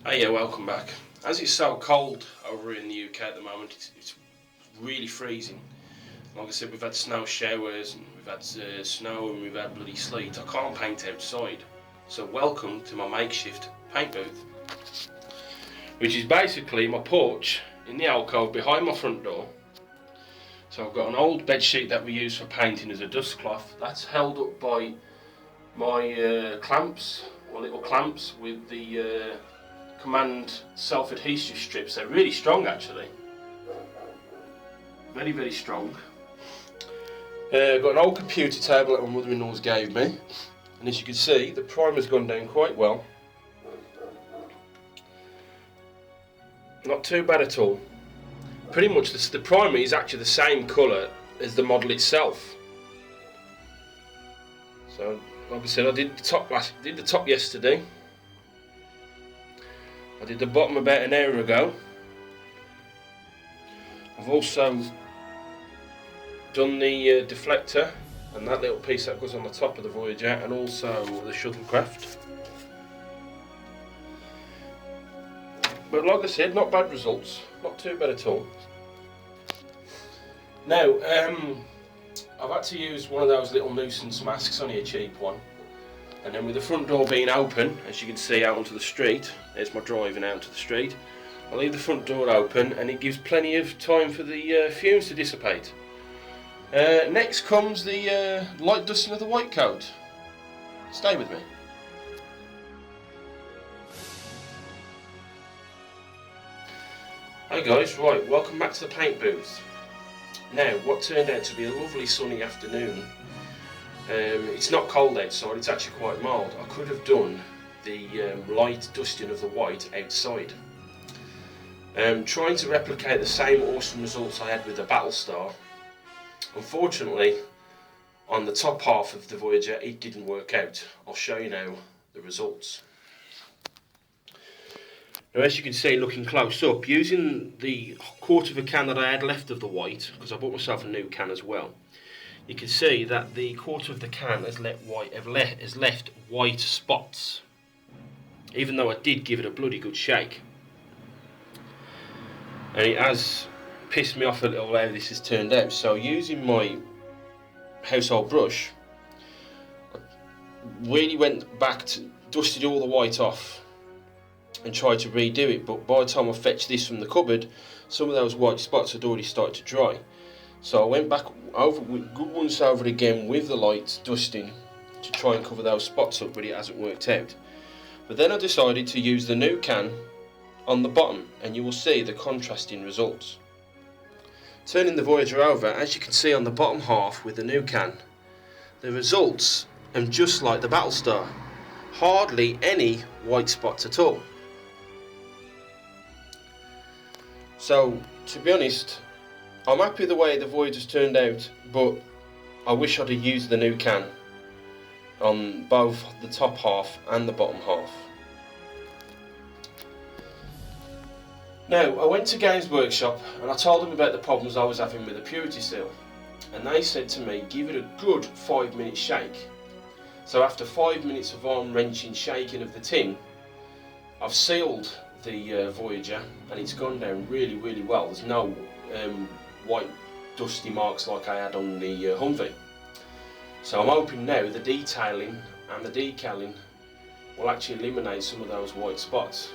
Hey, yeah, welcome back. As it's so cold over in the UK at the moment, it's really freezing. Like I said, we've had snow showers and we've had snow and we've had bloody sleet. I can't paint outside. So welcome to my makeshift paint booth, which is basically my porch in the alcove behind my front door. So I've got an old bed sheet that we use for painting as a dust cloth. That's held up by my clamps, or little clamps with the Command self-adhesive strips. They're really strong actually, very, very strong. I've got an old computer table that my mother-in-law's gave me, and as you can see the primer's gone down quite well. Not too bad at all. Pretty much the primer is actually the same colour as the model itself. So like I said, I did the top yesterday. I did the bottom about an hour ago. I've also done the deflector and that little piece that goes on the top of the Voyager, and also the shuttlecraft. But like I said, not bad results, not too bad at all. Now, I've had to use one of those little nuisance masks, only a cheap one. And then with the front door being open, as you can see out onto the street, there's my driving out to the street, I leave the front door open and it gives plenty of time for the fumes to dissipate. Next comes the light dusting of the white coat. Stay with me. Hi guys, right, welcome back to the paint booth. Now, what turned out to be a lovely sunny afternoon. It's not cold outside, it's actually quite mild. I could have done the light dusting of the white outside. Trying to replicate the same awesome results I had with the Battlestar. Unfortunately, on the top half of the Voyager it didn't work out. I'll show you now the results. Now, as you can see, looking close up, using the quarter of a can that I had left of the white, because I bought myself a new can as well, you can see that the quarter of the can has left white spots, even though I did give it a bloody good shake. And it has pissed me off a little how this has turned out. So using my household brush, I really went back to dusted all the white off and tried to redo it, but by the time I fetched this from the cupboard, some of those white spots had already started to dry. So I went back over with good once over again with the light dusting to try and cover those spots up, but it hasn't worked out. But then I decided to use the new can on the bottom, and you will see the contrasting results. Turning the Voyager over, as you can see on the bottom half with the new can, the results are just like the Battlestar. Hardly any white spots at all. So, to be honest, I'm happy the way the Voyager's turned out, but I wish I'd have used the new can on both the top half and the bottom half. Now, I went to Games Workshop and I told them about the problems I was having with the purity seal, and they said to me, give it a good 5-minute shake. So after 5 minutes of arm wrenching shaking of the tin, I've sealed the Voyager and it's gone down really, really well. There's no white dusty marks like I had on the Humvee. So I'm hoping now the detailing and the decaling will actually eliminate some of those white spots.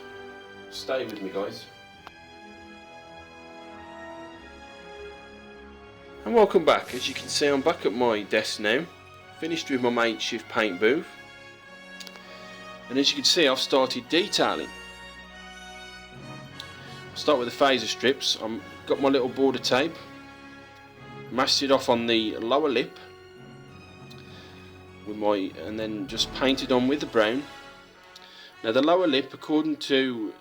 Stay with me, guys. And welcome back. As you can see, I'm back at my desk now, finished with my makeshift paint booth, and as you can see, I've started detailing. I'll start with the phaser strips. I've got my little border tape, masked it off on the lower lip with and then just painted on with the brown. Now the lower lip, according to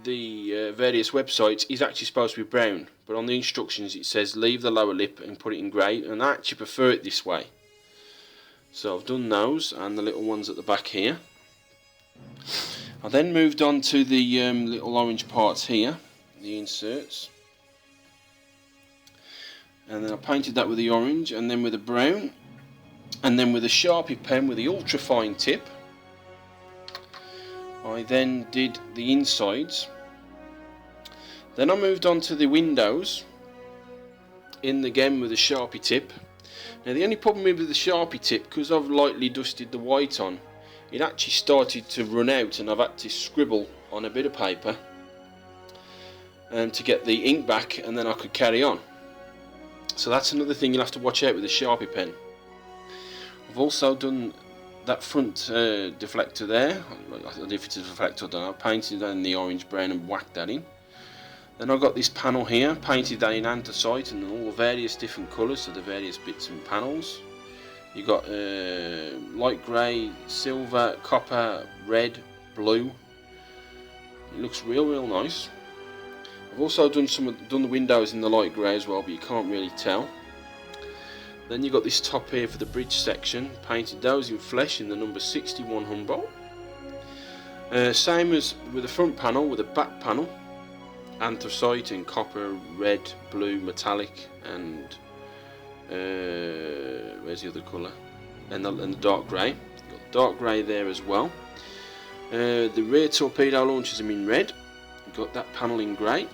the various websites, is actually supposed to be brown, but on the instructions it says leave the lower lip and put it in grey, and I actually prefer it this way. So I've done those and the little ones at the back here. I then moved on to the little orange parts here, the inserts, and then I painted that with the orange and then with the brown, and then with a Sharpie pen with the ultra fine tip I then did the insides. Then I moved on to the windows in again with a Sharpie tip. Now the only problem with the Sharpie tip, because I've lightly dusted the white on, it actually started to run out and I've had to scribble on a bit of paper to get the ink back, and then I could carry on. So that's another thing you'll have to watch out with the Sharpie pen. I've also done that front deflector there. I don't know if it's a deflector, I don't know. I painted that in the orange brown and whacked that in. Then I've got this panel here, painted that in anthracite and all the various different colours of the various bits and panels. You've got light grey, silver, copper, red, blue. It looks real nice. I've also done the windows in the light grey as well, but you can't really tell. Then you've got this top here for the bridge section, painted those in flesh in the number 61 Humboldt. Same as with the front panel, with the back panel, anthracite in copper, red, blue, metallic, and where's the other colour? And the dark grey. Got dark grey there as well. The rear torpedo launchers are in red. You've got that panel in grey.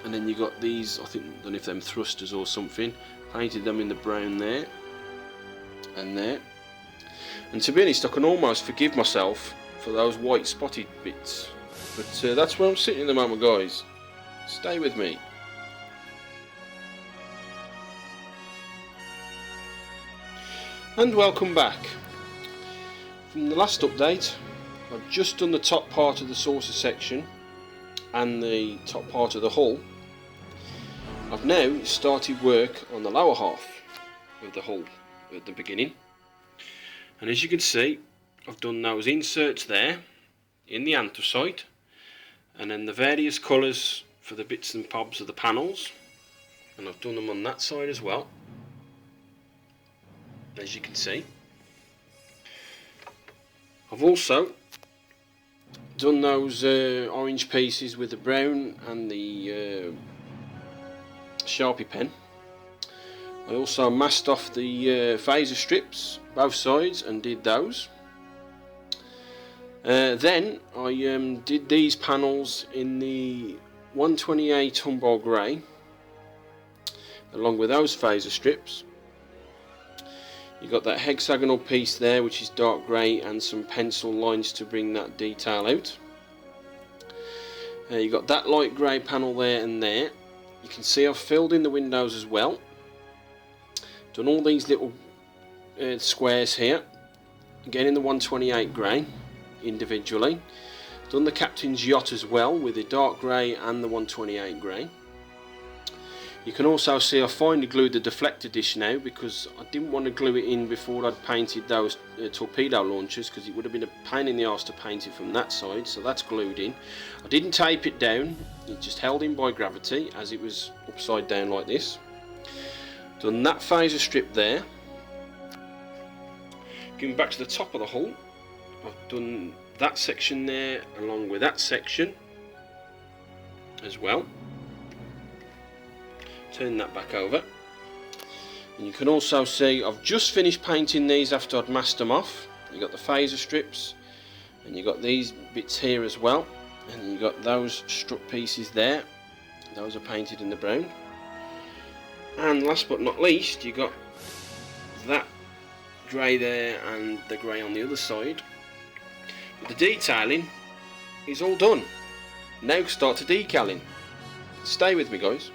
And then you got these, I don't know if them thrusters or something, painted them in the brown there and there. And to be honest, I can almost forgive myself for those white spotted bits, but that's where I'm sitting at the moment, guys. Stay with me. And welcome back. From the last update, I've just done the top part of the saucer section and the top part of the hull. I've now started work on the lower half of the hull at the beginning, and as you can see, I've done those inserts there in the anthracite, and then the various colours for the bits and bobs of the panels, and I've done them on that side as well, as you can see. I've also done those orange pieces with the brown and the Sharpie pen. I also masked off the phaser strips both sides and did those. Then I did these panels in the 128 Humboldt grey along with those phaser strips. You've got that hexagonal piece there which is dark grey and some pencil lines to bring that detail out. You've got that light grey panel there and there. You can see I've filled in the windows as well. Done all these little squares here, again in the 128 grey individually. Done the captain's yacht as well with the dark grey and the 128 grey. You can also see I finally glued the deflector dish now, because I didn't want to glue it in before I'd painted those torpedo launchers, because it would have been a pain in the arse to paint it from that side, so that's glued in. I didn't tape it down, it just held in by gravity as it was upside down like this. Done that phaser strip there. Going back to the top of the hull, I've done that section there along with that section as well. Turn that back over, and you can also see I've just finished painting these after I'd masked them off. You got the phaser strips, and you got these bits here as well, and you got those strut pieces there. Those are painted in the brown. And last but not least, you got that grey there and the grey on the other side. But the detailing is all done. Now start to decaling. Stay with me, guys.